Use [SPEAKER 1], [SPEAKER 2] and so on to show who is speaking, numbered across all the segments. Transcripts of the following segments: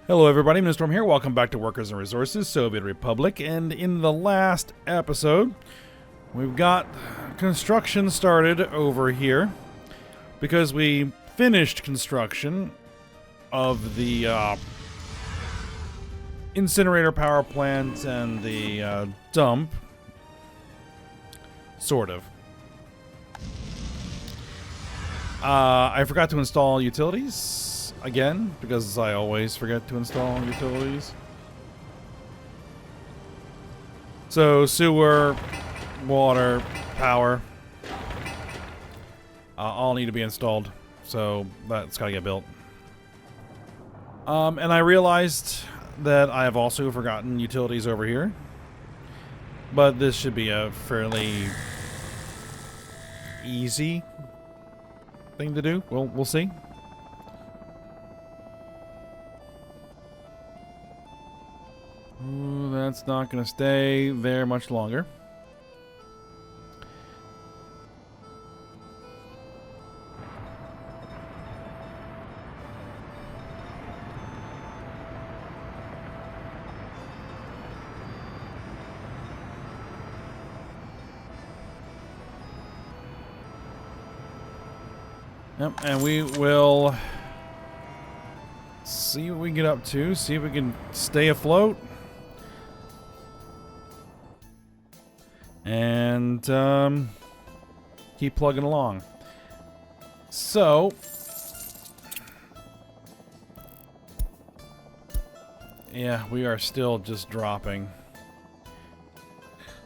[SPEAKER 1] Hello everybody, Minstorm here. Welcome back to Workers and Resources, Soviet Republic. And in the last episode, we've got construction started over here because we finished construction of the incinerator power plant and the dump. Sort of. I forgot to install utilities again, because I always forget to install utilities. So, sewer, water, power, all need to be installed. So, that's gotta get built. And I realized that I have also forgotten utilities over here. But this should be a fairly easy thing to do. We'll see. Ooh, that's not going to stay there much longer. Yep, and we will see what we can get up to, see if we can stay afloat. And keep plugging along. So, yeah, we are still just dropping.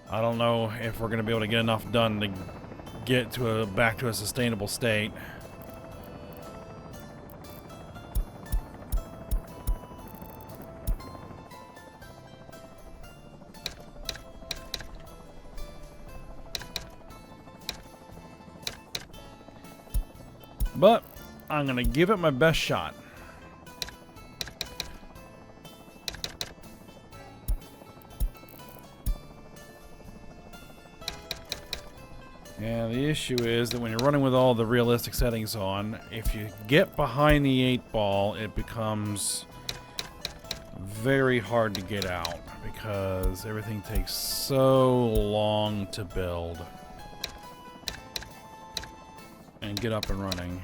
[SPEAKER 1] I don't know if we're going to be able to get enough done to get to back to a sustainable state. But I'm going to give it my best shot. Yeah, the issue is that when you're running with all the realistic settings on, if you get behind the 8-ball, it becomes very hard to get out because everything takes so long to build and get up and running.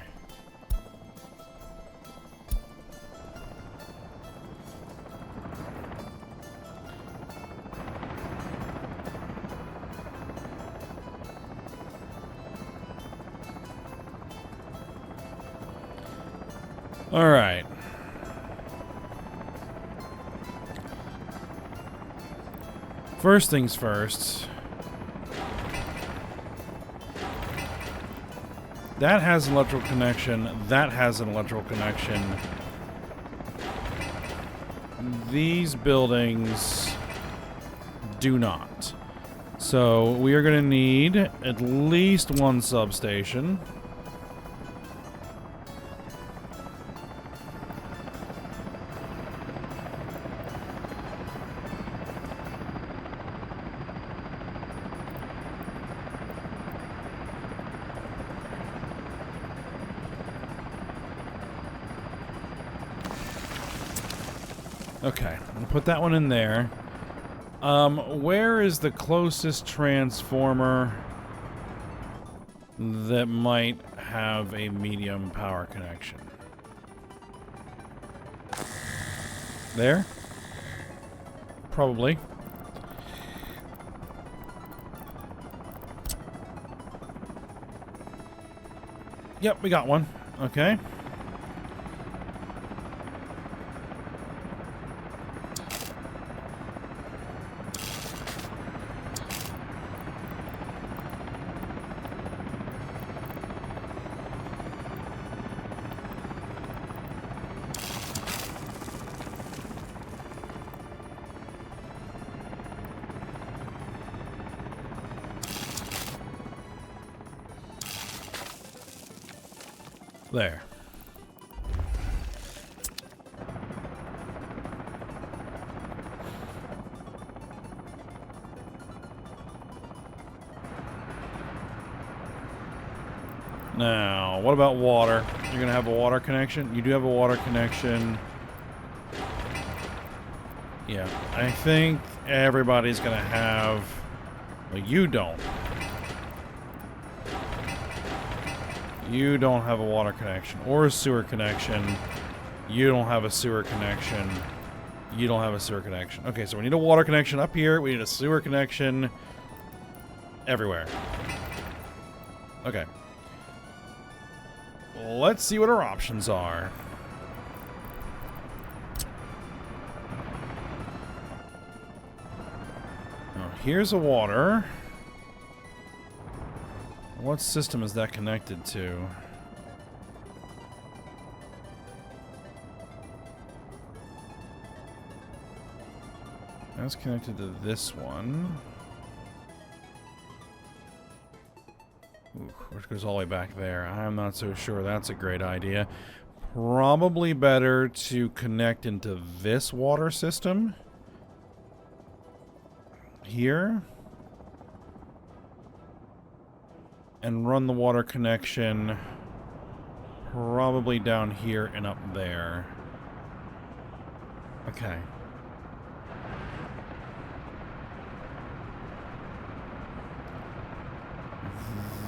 [SPEAKER 1] All right. First things first. That has an electrical connection. That has an electrical connection. These buildings do not. So we are going to need at least one substation. Okay, I'll put that one in there. Where is the closest transformer that might have a medium power connection? There? Probably. Yep, we got one. Okay. There. Now, what about water? You're going to have a water connection? You do have a water connection. Yeah, I think everybody's gonna have... Well, you don't. You don't have a water connection or a sewer connection. You don't have a sewer connection. You don't have a sewer connection. Okay, so we need a water connection up here. We need a sewer connection everywhere. Okay. Let's see what our options are. Now, here's a water. What system is that connected to? That's connected to this one. Ooh, which goes all the way back there. I'm not so sure that's a great idea. Probably better to connect into this water system. Here. And run the water connection probably down here and up there. Okay.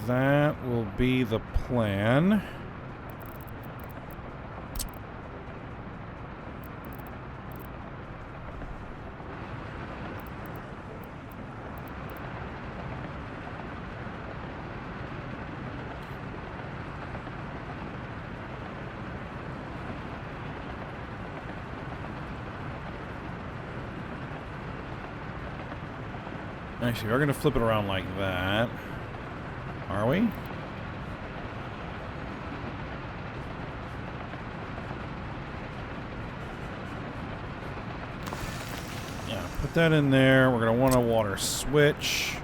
[SPEAKER 1] That will be the plan. Actually, we're going to flip it around like that. Are we? Yeah, put that in there. We're going to want a water switch.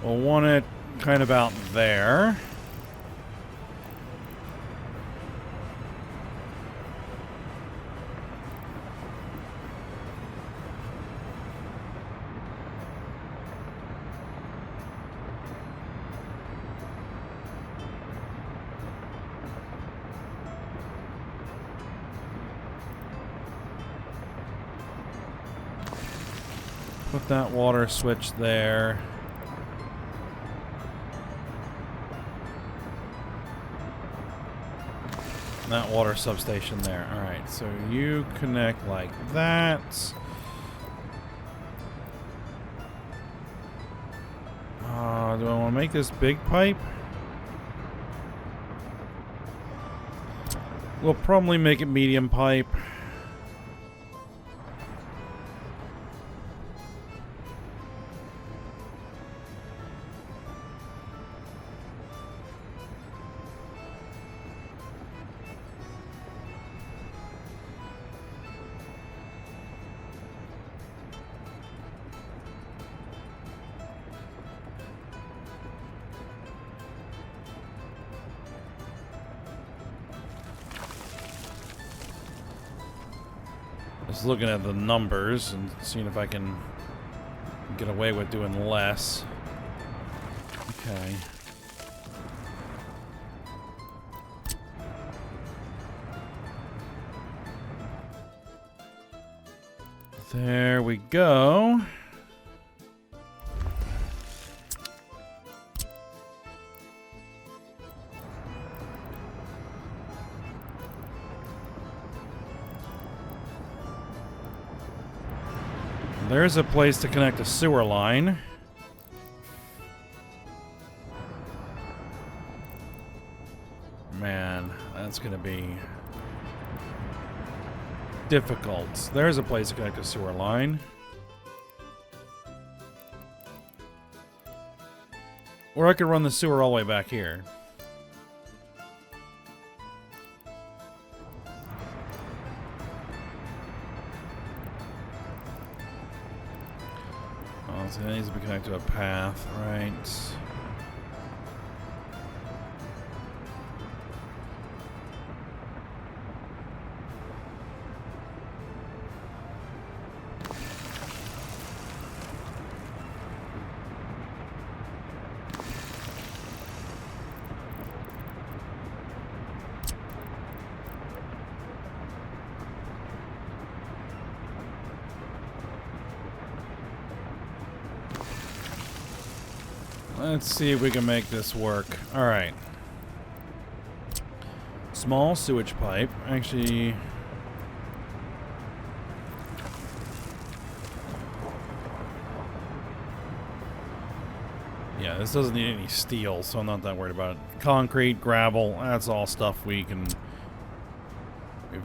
[SPEAKER 1] We'll want it kind of out there. Put that water switch there. That water substation there. Alright, so you connect like that. Do I want to make this big pipe? We'll probably make it medium pipe. Just looking at the numbers and seeing if I can get away with doing less. Okay. There we go. There's a place to connect a sewer line. Man, that's gonna be difficult. There's a place to connect a sewer line. Or I could run the sewer all the way back here. Oh, so that needs to be connected to a path, right? Let's see if we can make this work. Alright. Small sewage pipe. Actually... yeah, this doesn't need any steel, so I'm not that worried about it. Concrete, gravel, that's all stuff we've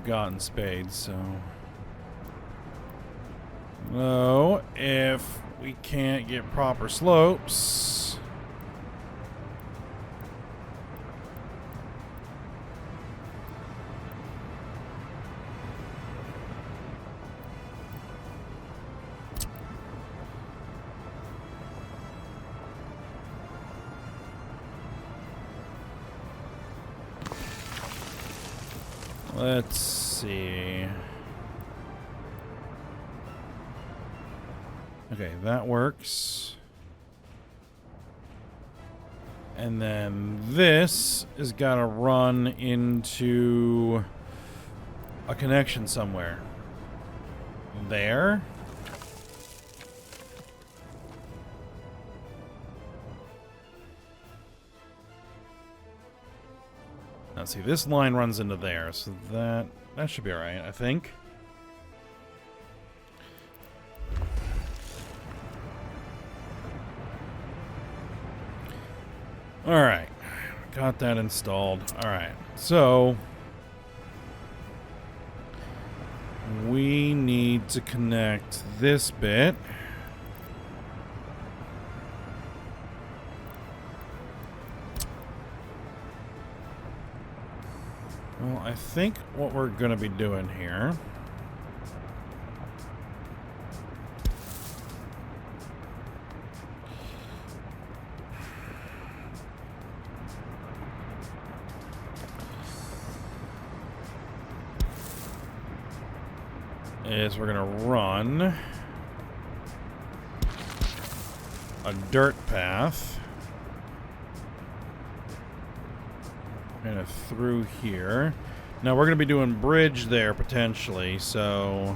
[SPEAKER 1] got in spades, so... No, if we can't get proper slopes... Let's see. Okay, that works. And then this is gotta run into a connection somewhere. There. Now see, this line runs into there, so that should be alright, I think. Alright. Got that installed. Alright. So we need to connect this bit. Well, I think what we're going to be doing here is we're going to run a dirt path kind of through here. Now we're going to be doing bridge there potentially, so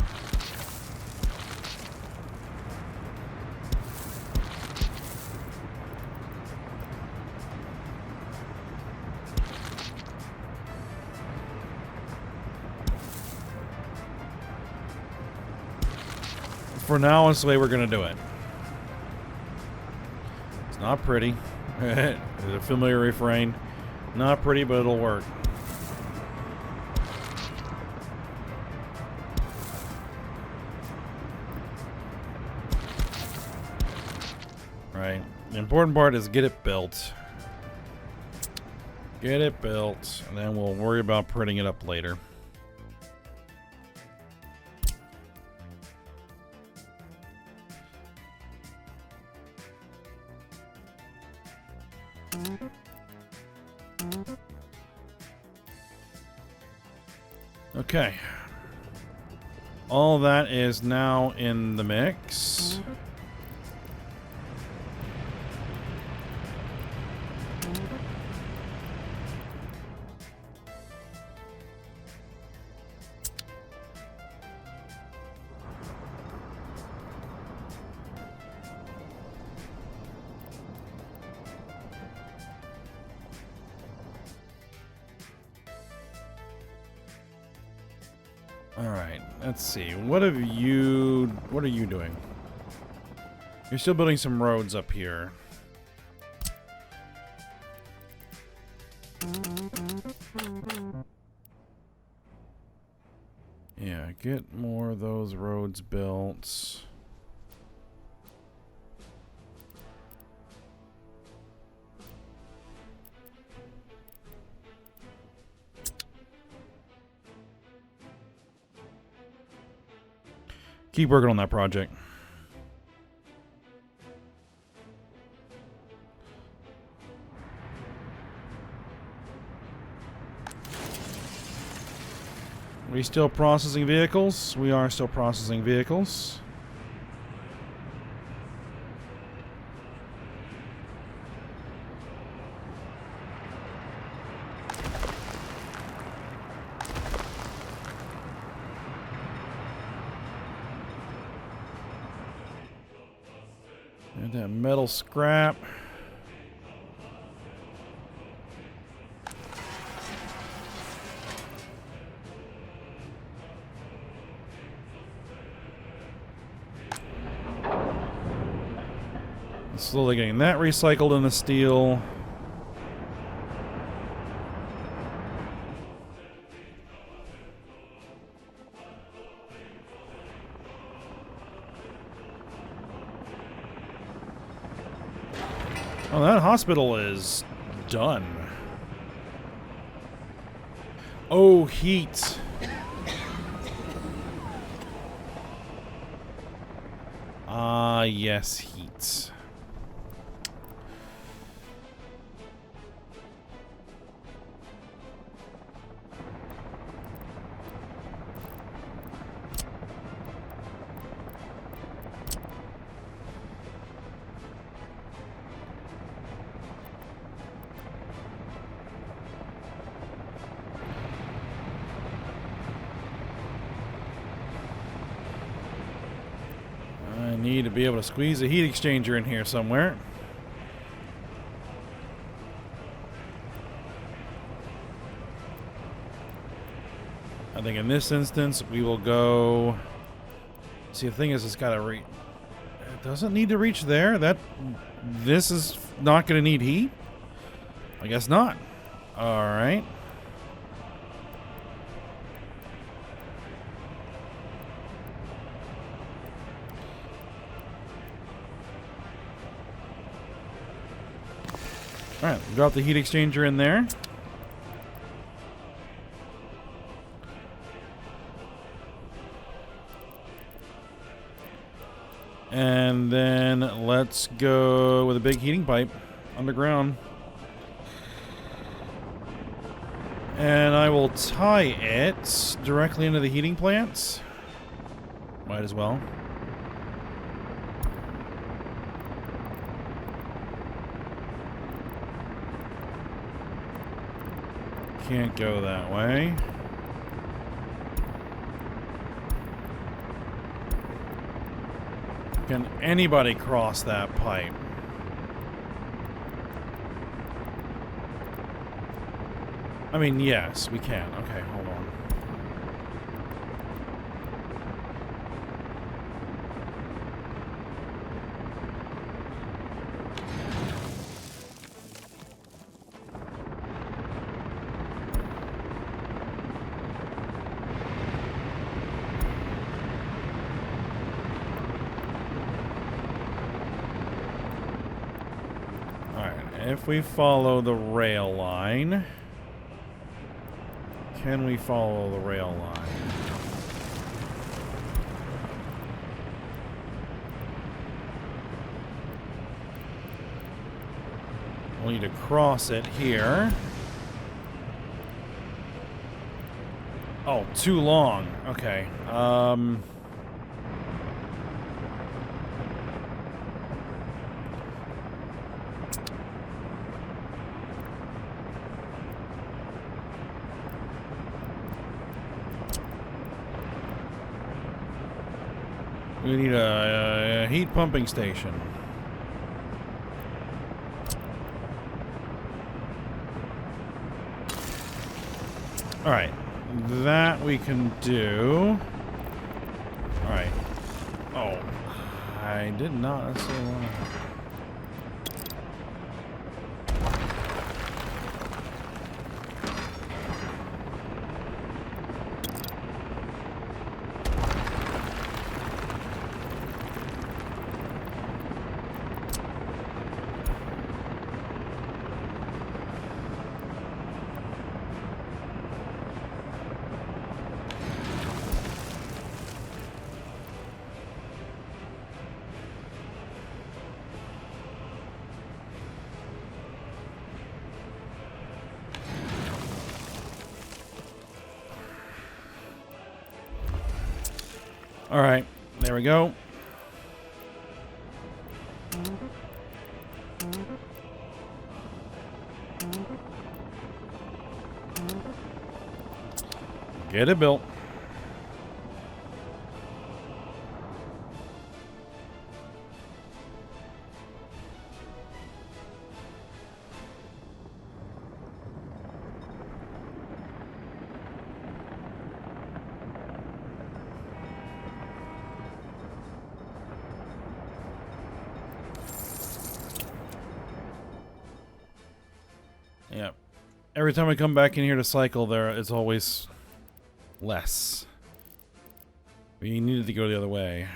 [SPEAKER 1] for now, it's the way we're going to do it. It's not pretty. It's a familiar refrain. Not pretty, but it'll work. Right. The important part is get it built. Get it built, and then we'll worry about printing it up later. Okay. All that is now in the mix. Alright, let's see. What are you doing? You're still building some roads up here. Yeah, get more of those roads built. Keep working on that project. we still processing vehicles? We are still processing vehicles. And that metal scrap. Slowly getting that recycled into steel. Oh, that hospital is done. Oh, heat. Ah, yes, heat. I need to be able to squeeze a heat exchanger in here somewhere. I think in this instance we will go. See, the thing is, it's got to reach. It doesn't need to reach there. This is not going to need heat. I guess not. All right. Alright, drop the heat exchanger in there. And then let's go with a big heating pipe underground. And I will tie it directly into the heating plants. Might as well. Can't go that way. Can anybody cross that pipe? I mean, yes, we can. Okay, hold on. If we follow the rail line, can we follow the rail line? We'll need to cross it here. Oh, too long. Okay. We need a heat pumping station. Alright. That we can do. Alright. Oh. I did not necessarily want to... Alright, there we go. Get it built. Yep. Every time I come back in here to cycle, there is always less. We needed to go the other way.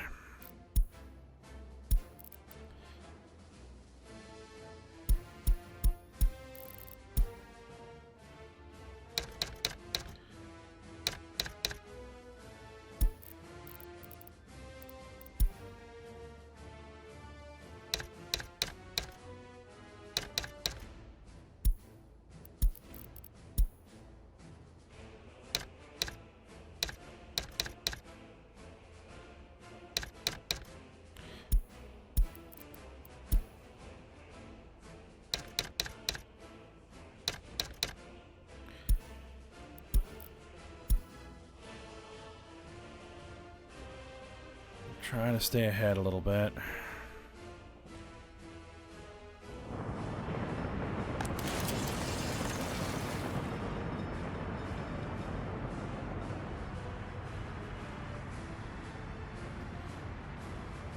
[SPEAKER 1] Trying to stay ahead a little bit.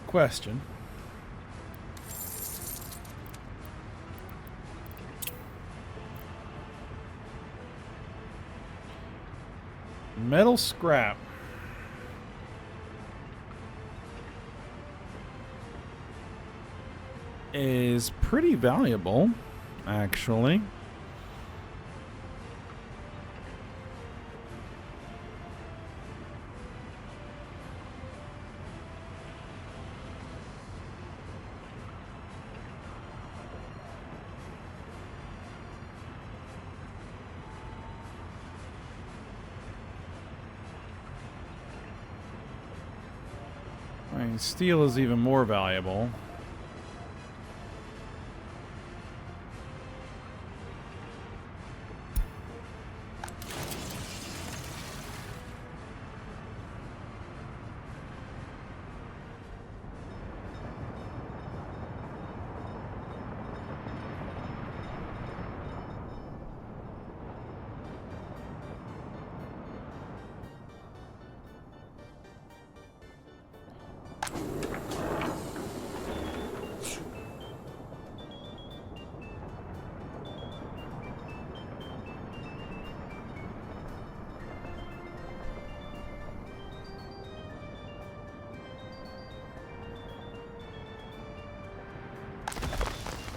[SPEAKER 1] Question. Metal scrap. Is pretty valuable, actually. I mean, steel is even more valuable.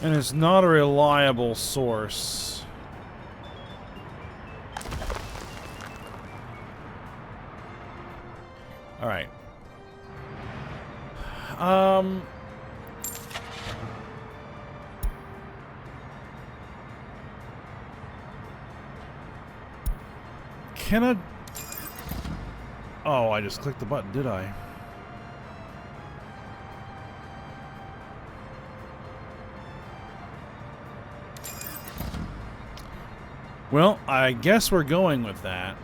[SPEAKER 1] And it's not a reliable source. All right. Can I... Oh, I just clicked the button, did I? Well, I guess we're going with that.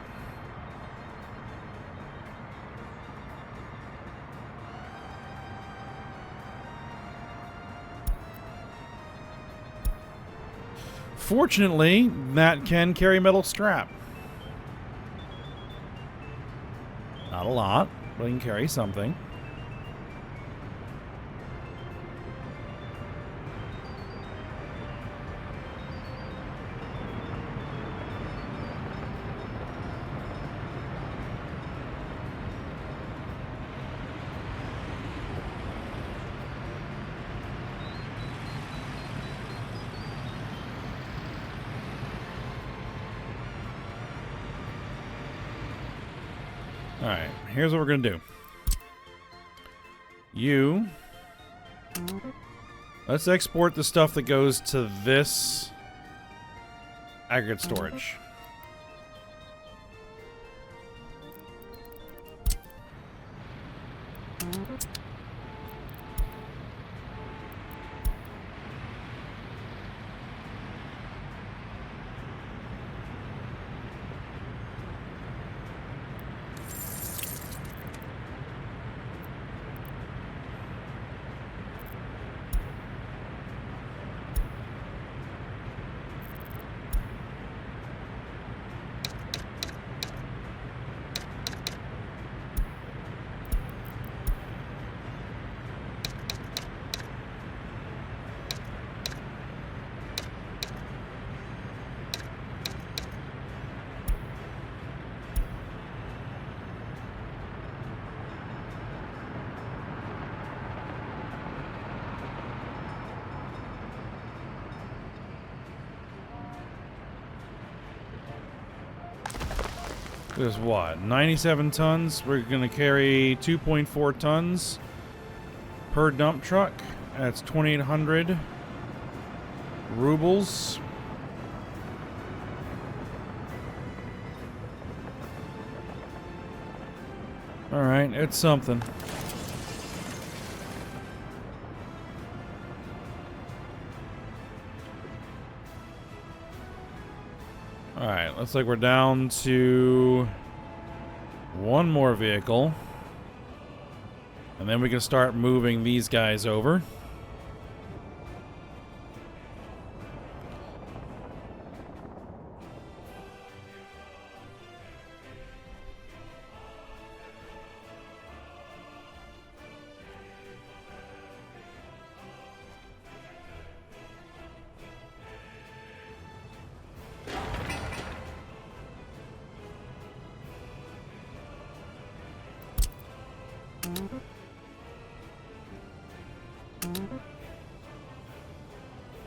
[SPEAKER 1] Fortunately, that can carry metal scrap. Not a lot, but it can carry something. Alright, here's what we're going to do. Let's export the stuff that goes to this aggregate storage. There's what? 97 tons? We're going to carry 2.4 tons per dump truck. That's 2,800 rubles. Alright, it's something. Alright, looks like we're down to one more vehicle. And then we can start moving these guys over.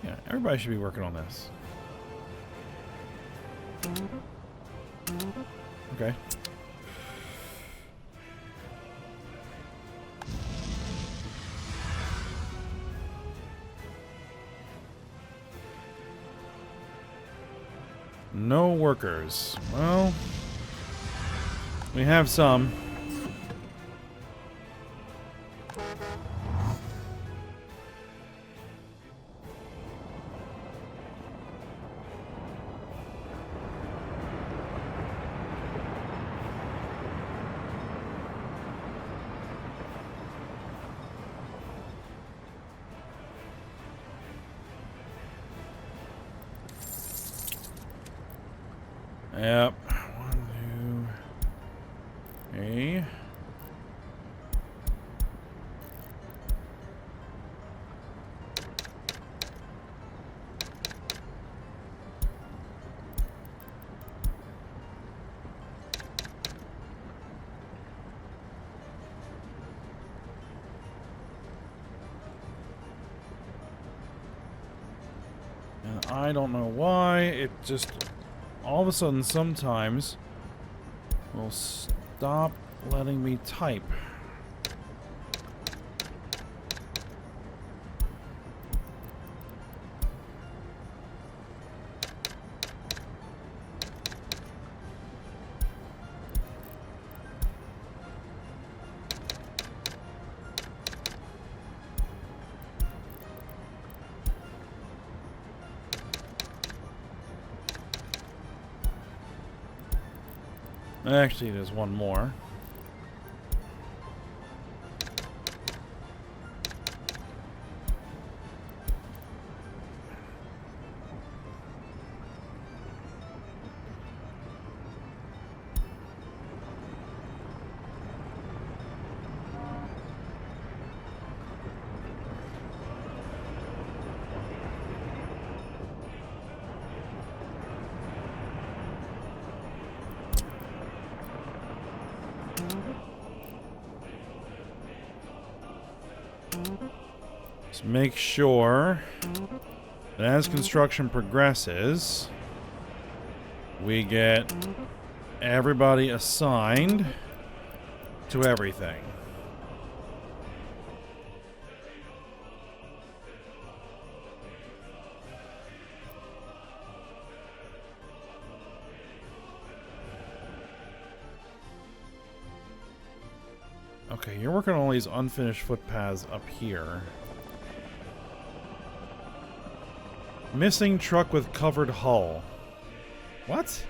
[SPEAKER 1] Yeah, everybody should be working on this. Okay. No workers. Well, we have some. Yep. 1, 2, 3. And I don't know why it just all of a sudden sometimes will stop letting me type. Actually, there's one more. Just make sure that as construction progresses, we get everybody assigned to everything. Okay, you're working on all these unfinished footpaths up here. Missing truck with covered hull. What?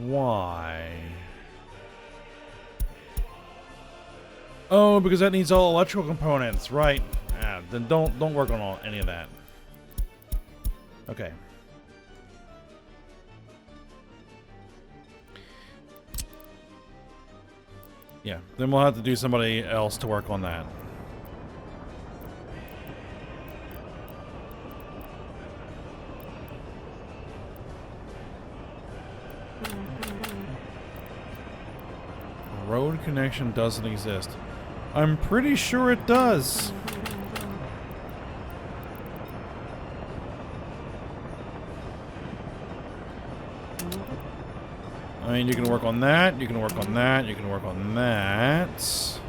[SPEAKER 1] Why? Oh, because that needs all electrical components, right? Ah, then don't work on any of that. Okay. Yeah, then we'll have to do somebody else to work on that. Road connection doesn't exist. I'm pretty sure it does. I mean, you can work on that, you can work on that, you can work on that.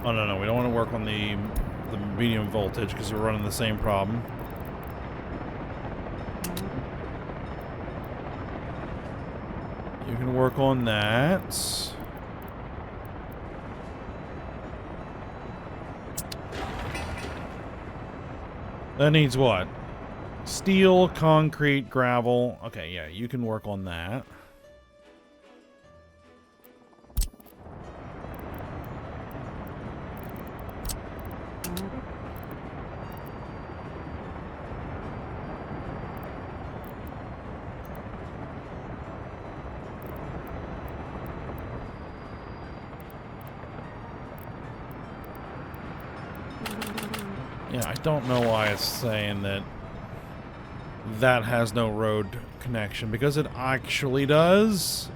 [SPEAKER 1] Oh, no, we don't want to work on the medium voltage because we're running the same problem. You can work on that. That needs what? Steel, concrete, gravel. Okay, yeah, you can work on that. Yeah, I don't know why it's saying that that has no road connection, because it actually does.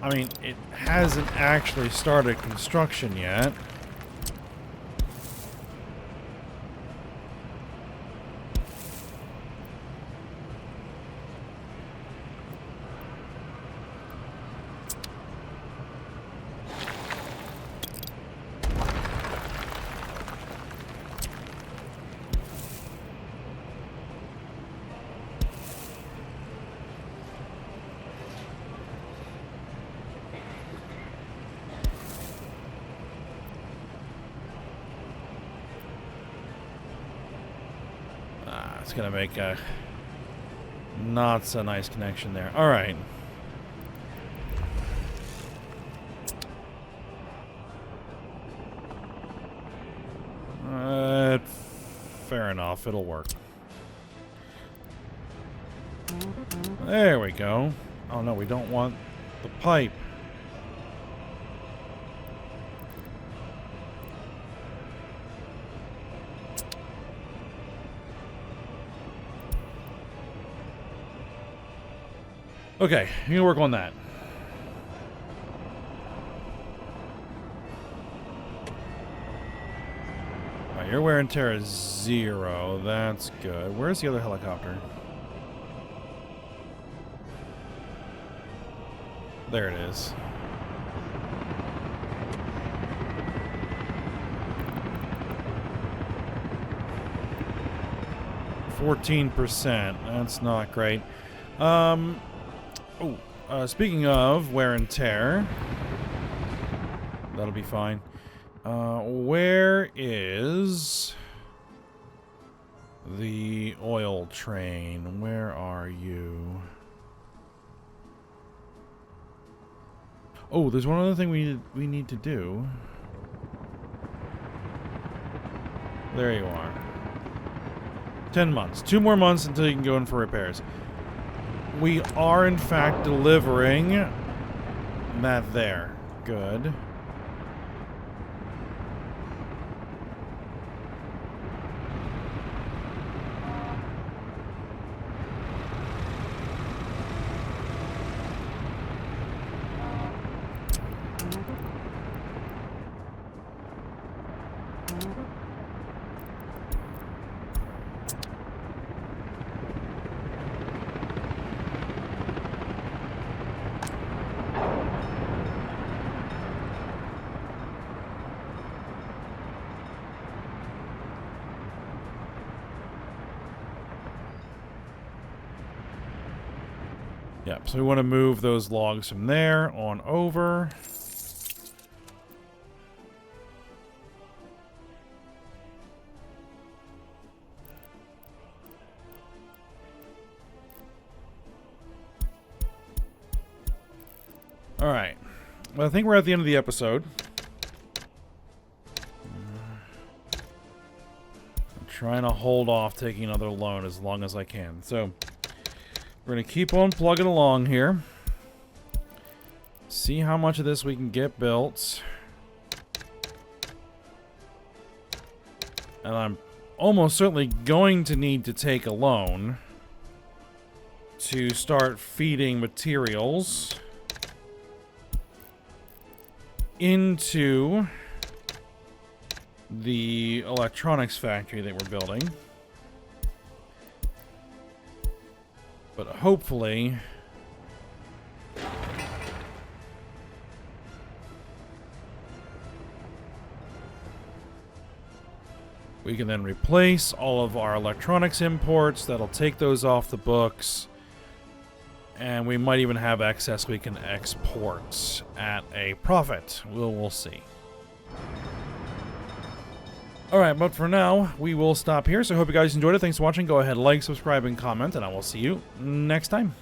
[SPEAKER 1] I mean, it hasn't actually started construction yet. It's gonna make a not so nice connection there. All right. Fair enough. It'll work. There we go. Oh no, we don't want the pipe. Okay, you can work on that. Alright, your wear and tear is 0. That's good. Where's the other helicopter? There it is. %. That's not great. Speaking of wear and tear, that'll be fine. Where is the oil train? Where are you? Oh, there's one other thing we need to do. There you are. 10 months. 2 more months until you can go in for repairs. We are, in fact, delivering that there. Good. Yep, so we want to move those logs from there on over. Alright. Well, I think we're at the end of the episode. I'm trying to hold off taking another loan as long as I can. So, we're going to keep on plugging along here. See how much of this we can get built. And I'm almost certainly going to need to take a loan to start feeding materials. into the electronics factory that we're building. But hopefully we can then replace all of our electronics imports. That'll take those off the books. And we might even have excess we can export at a profit. We'll see. Alright, but for now, we will stop here. So I hope you guys enjoyed it. Thanks for watching. Go ahead, like, subscribe, and comment. And I will see you next time.